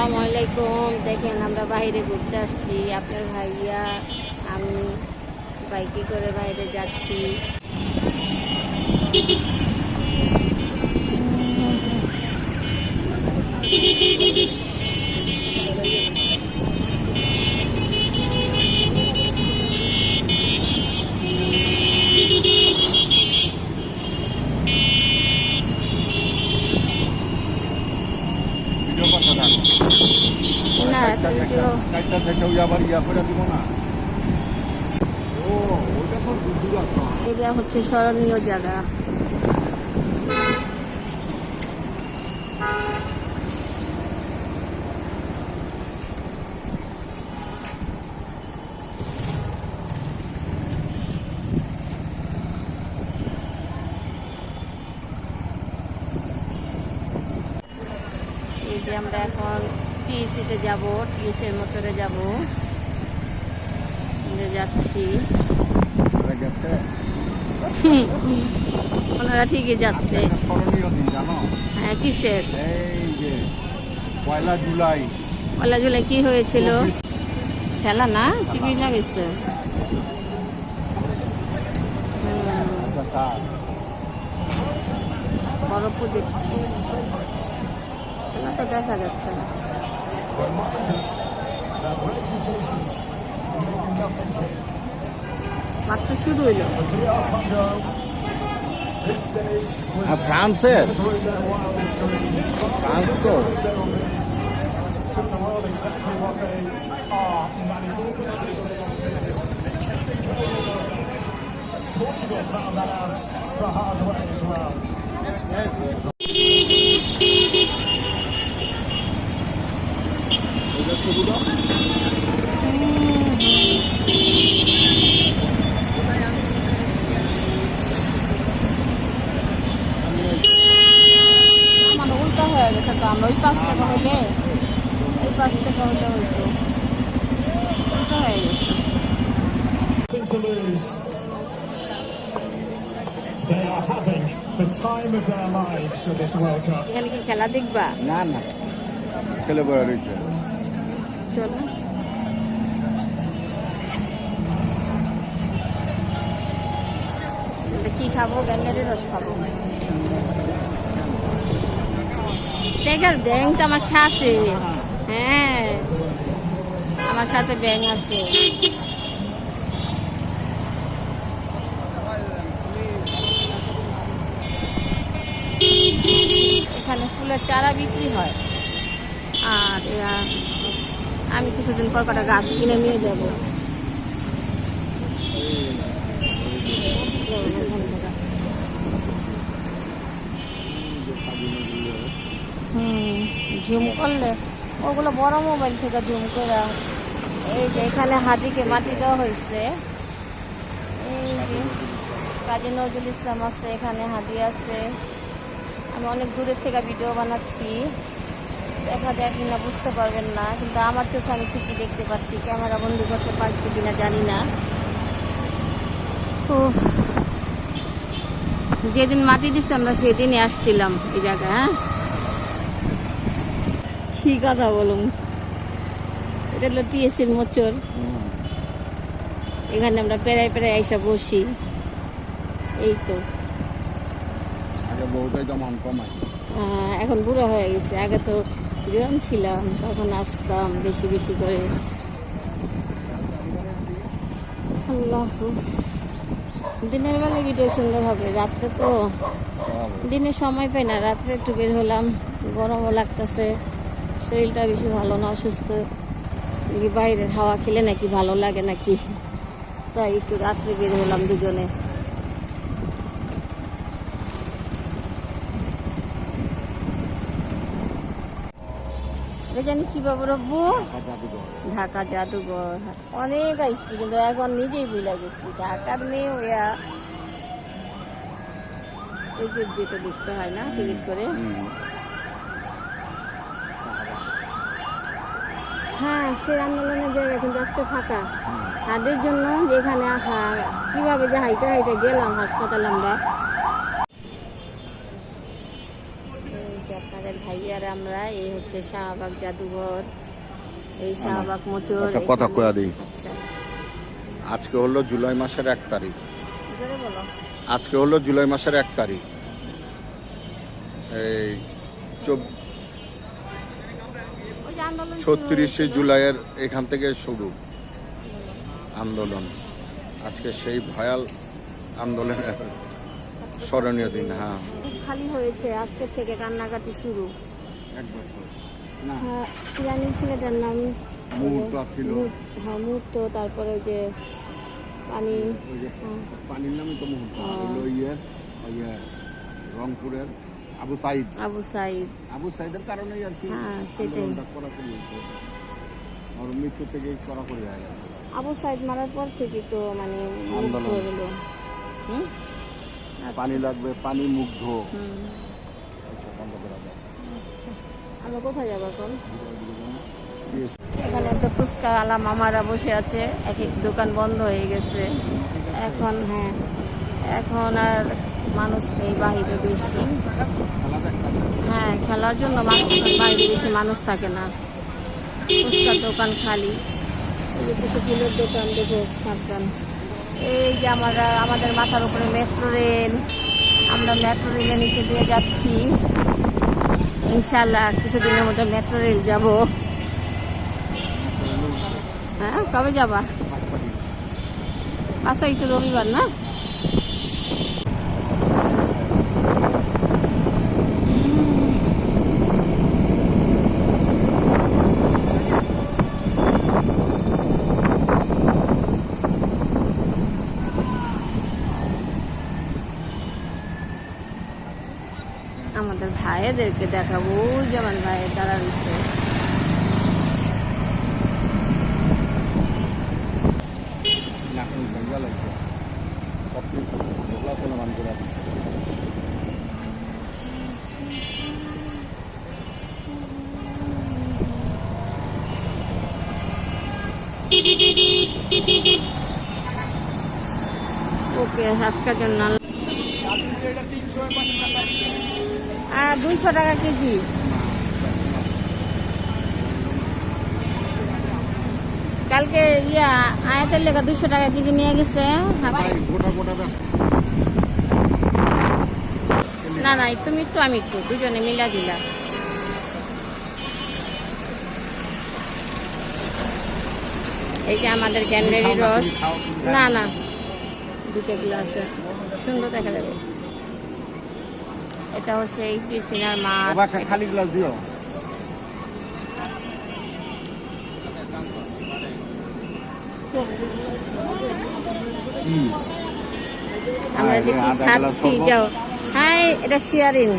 আসসালামু আলাইকুম। দেখেন আমরা বাইরে ঘুরতে আসছি, আপনার ভাইয়া আমি বাইকে করে বাইরে যাচ্ছি। না এটা হচ্ছে স্মরণীয় জায়গা। এই যে আমরা এখন টিএসিতে যাব, টিএসির মোটরে যাব, যাচ্ছি। ওনারা ঠিকই যাচ্ছে। হ্যাঁ, কিসের? পয়লা জুলাই কি হয়েছিল? খেলা না, টিভি লাগেছে। বড় প্রজেক্ট, খেলা তো দেখা যাচ্ছে না। মাত্র শুরু হইল। ফ্রান্সের ফ্রান্স তো Portugal found that out the hard way as well. আমার উল্টা হয়ে গেছে তো, আমরা ওই পাশ থেকে হইলে হয়তো উল্টা হয়ে গেছে। To lose. They are having the time of their lives at this World Cup. এখানে কি খেলা দেখবা? না না ছেলে বয়ে রয়েছে। চলো। কি খাবো? গ্যান্ডারের রস খাবো। টাইগার ব্যাং তো আমার সাথে। হ্যাঁ, আমার সাথে ব্যাং আছে। এখানে ফুলের চারা বিক্রি হয়, আর আমি কিছুদিন পর কটা গাছ কিনে নিয়ে যাব। জুম করলে ওগুলো বড় মোবাইল থেকে জুম করে। এই যে এখানে হাজিকে মাটি দেওয়া হয়েছে। এই যে কাজী নজরুল ইসলাম আছে, এখানে হাজি আছে। আমি অনেক দূরের থেকে ভিডিও বানাচ্ছি, দেখা যায় কিনা বুঝতে পারবেন না, কিন্তু আমার চোখে আমি ঠিকই দেখতে পাচ্ছি। ক্যামেরা বন্দি করতে পারছি কিনা জানি না। যেদিন মাটি দিচ্ছে আমরা সেদিনই আসছিলাম এই জায়গায়। হ্যাঁ, কি কথা বলুন, এটা হলো টিএসির মোচর। এখানে আমরা প্রায় আইসা বসি। এই তো এখন বুড়ো হয়ে গেছে, আগে তো জোয়ান ছিলাম, তখন আসতাম বেশি বেশি করে। আল্লাহ, দিনের বেলা ভিডিও সুন্দর হবে, রাত্রে তো দিনে সময় পাই না। রাত্রে একটু বের হলাম, গরমও লাগতেছে, শরীরটা বেশি ভালো না, অসুস্থ। দেখি বাইরের হাওয়া খেলে নাকি ভালো লাগে নাকি, তাই একটু রাত্রে বের হলাম দুজনে। জানি কি বাবু রব্বু, ঢাকা জাদুঘর। অনেক আসছি কিন্তু এখন নিজেই ভুলে গেছি। ঢাকার মেয়ে হইয়া টিকিট দিতে দেখতে হয় না, টিকিট করে। হ্যাঁ, সে আন্দোলনের জায়গা কিন্তু আজকে ফাঁকা। তাদের জন্য যেখানে কিভাবে যে হাইটে হাইটে গেলাম হাসপাতাল আমরা। আপনাদের ভাইয়া বাজারে আমরা। এই হচ্ছে শাহবাগ জাদুঘর, এই শাহবাগ মোচর। একটা কথা এখানে- কয়া দিই। আচ্ছা, আজকে হলো জুলাই মাসের 1 তারিখ। জোরে বলো। আজকে হলো জুলাই মাসের 1 তারিখ। এই ওই যে আন্দোলন শুরু 36শে হয়েছিল। জুলাইয়ের এখান থেকে শুরু আন্দোলন। আজকে সেই ভয়াল আন্দোলনের স্মরণীয় দিন। হ্যাঁ, খুব খালি হয়েছে, আজকের থেকে কান্নাকাটি শুরু। হ্যাঁ, জানি ছেলেটার নাম মুহূর্ত ছিল। হ্যাঁ, মুহূর্ত। তারপরে ওই যে পানি, ওই যে পানির নামই তো মুহূর্ত। হলো রংপুরের আবু সাইদ। আবু সাইদ। আবু সাইদের কারণেই আর কি হ্যাঁ, সেটাই। আন্দোলনটা করাকরি হয়েছে। ওর মৃত্যু থেকে করাকরি হয়ে গেল। আবু সাইদ মারার পর থেকে তো মানে মুগ্ধ আন্দোলন। হলো। হুম? আচ্ছা। পানি লাগবে, পানি মুগ্ধ। হুম। আচ্ছা, বন্ধ করা যায়। আচ্ছা। আমরা কোথায় যাবো এখন? এখানে তো ফুচকা আলা মামারা বসে আছে, এক এক দোকান বন্ধ হয়ে গেছে এখন। হ্যাঁ, এখন আর মানুষ নেই বাহিরে বেশি। হ্যাঁ, খেলার জন্য বাইরে বেশি মানুষ থাকে না। ফুচকার দোকান খালি। এই যে কিছু ফুলের দোকান, দেখো সাবধান। এই যে আমাদের মাথার উপরে মেট্রো রেল, আমরা মেট্রো রেলের নিচে দিয়ে যাচ্ছি। ইনশাল্লাহ কিছুদিনের মধ্যে মেট্রো রেল যাবো। হ্যাঁ, কবে যাবা? 5 তারিখ তো রবিবার না? আমাদের ভাইদেরকে দেখাবো, ওই যেমন ভাইয়ের দ্বারা রয়েছে। ওকে, আজকের জন্য 200 টাকা কেজি। কালকে আয়াতের লেখা 200 টাকা কেজি নিয়ে গেছে। না না, তুমি একটু আমি একটু, দুজনে মিলা দিলা। এই যে আমাদের ক্যান্ডারি রস। না না, 2টা গ্লাসে সুন্দর দেখা যাবে। এটা হচ্ছে এই পিসিনার মাছ। খালি গ্লাস দিও। আমরা দেখি খাচ্ছি। যাও, হ্যাঁ, এটা শেয়ারিং।